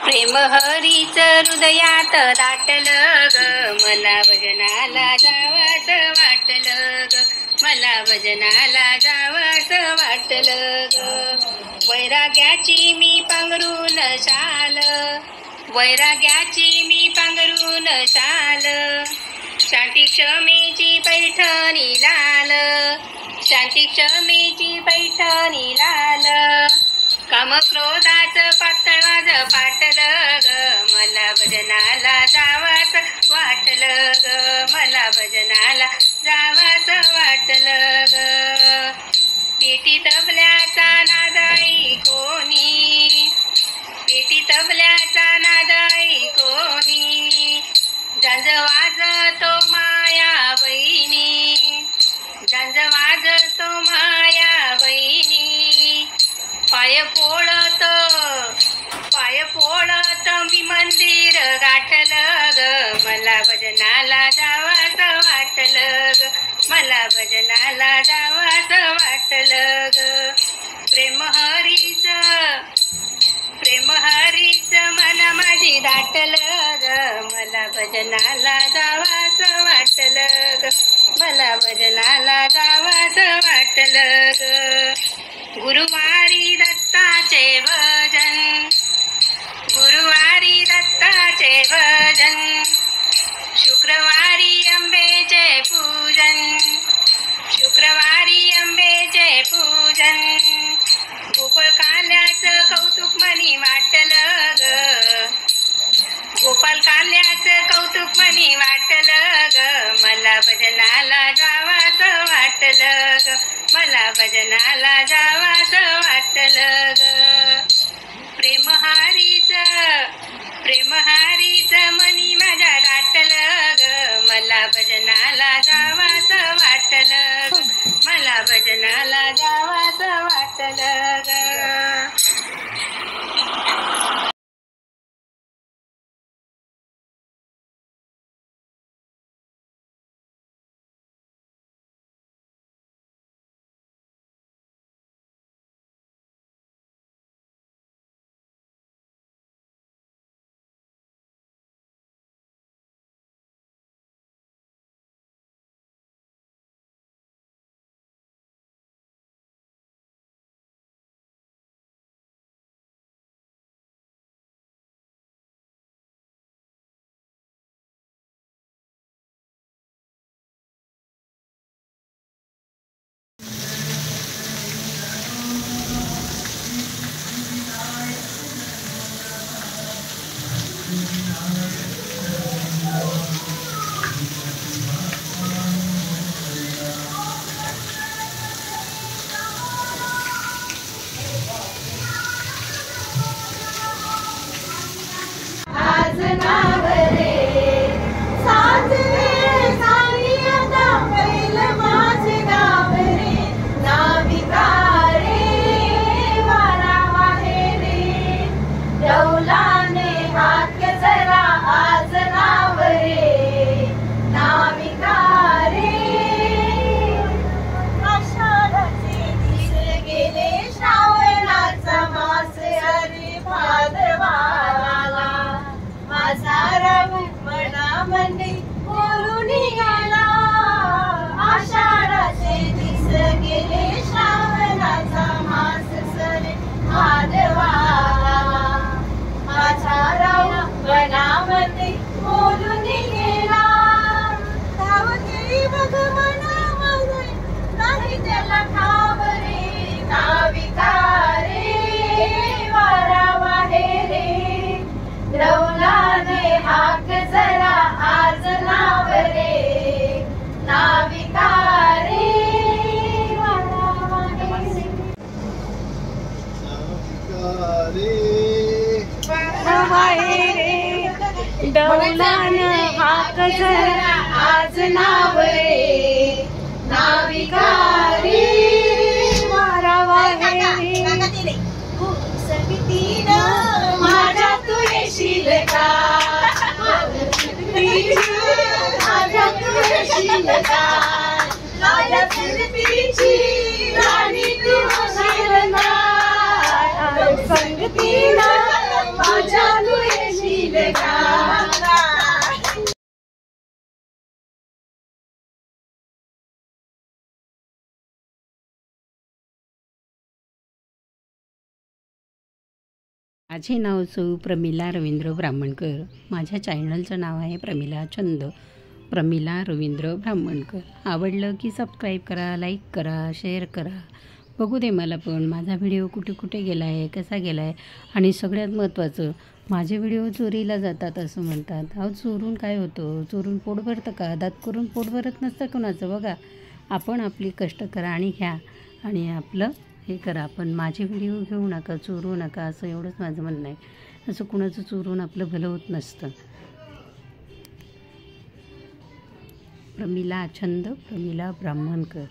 प्रेम हरीच हृदयात दाटलं ग, मला भजनाला जावंसं वाटलं ग, मला भजनाला जावंसं वाटलं ग. वैराग्याची मी पांघरून शाल, वैराग्याची मी पांघरून शाल, शांती क्षमेची पैठणी लाल, शांती क्षमेची पैठणी लाल. काम क्रोधाचं पातळाज पाटलं ग, मला भजनाला जावंसं वाटलं ग, मला भजनाला जावंसं वाटलं ग. पेटी तबल्याचा नाद ऐकोनी, पेटी तबल्याचा नाद ऐकोनी, झांज वाजतो माया बहिणी, झांज वाजतो माया बहिणी. पाय पोळत मी मंदिर गाठलं ग, मला भजनाला जावंसं वाटलं ग, मला भजनाला जावंसं वाटलं ग. प्रेम हरीच मन माझी दाटलं ग, मला भजनाला जावंसं वाटलं ग, मला भजनाला जावंसं वाटलं ग. गुरुवारी दत्ताचे भजन, गुरुवारी दत्ताचे भजन, शुक्रवारी अंबेचे पूजन, शुक्रवारी अंबेचे पूजन. गोपाळ काल्याचं कौतुक मनी वाटलं ग, गोपाळ काल्याचं कौतुक मनी वाटलं ग, मला भजनाला जावंसं वाटलं ग, मला भजनाला जावंसं वाटलं ग. प्रेम हारीच मनी माझ्या दाटलं ग, मला भजनाला जावंसं वाटलं ग, मला भजनाला जावंसं वाटलं ग. डौलान हाक जरा आज नाव रे, नाविका रे वारावा हे समितीनं माझ्या तू येशील का, माझ्या तू येशील का, माझ्या पृथ्वीची राणी तू होशील ना, संगतीनं माझ्या येशील का? माझे नाव सौ प्रमिला रवींद्र ब्राह्मणकर. माझ्या चॅनलचं नाव आहे प्रमिला छंद. प्रमिला रवींद्र ब्राह्मणकर. आवडलं की सबस्क्राईब करा, लाईक करा, शेअर करा. बघू दे मला पण माझा व्हिडिओ कुठे कुठे गेला आहे, कसा गेला आहे. आणि सगळ्यात महत्त्वाचं, माझे व्हिडिओ चोरीला जातात असं म्हणतात. अहो चोरून काय होतं? चोरून पोट भरतं का? दात करून पोट भरत नसतं कोणाचं. बघा, आपण आपली कष्ट करा आणि घ्या आणि आपलं हे करा. पण माझे व्हिडिओ घेऊ नका, चोरू नका, असं एवढंच माझं म्हणणं आहे. असं कुणाचं चोरून आपलं भलं होत नसतं. प्रमिला छंद, प्रमिला ब्राह्मणकर.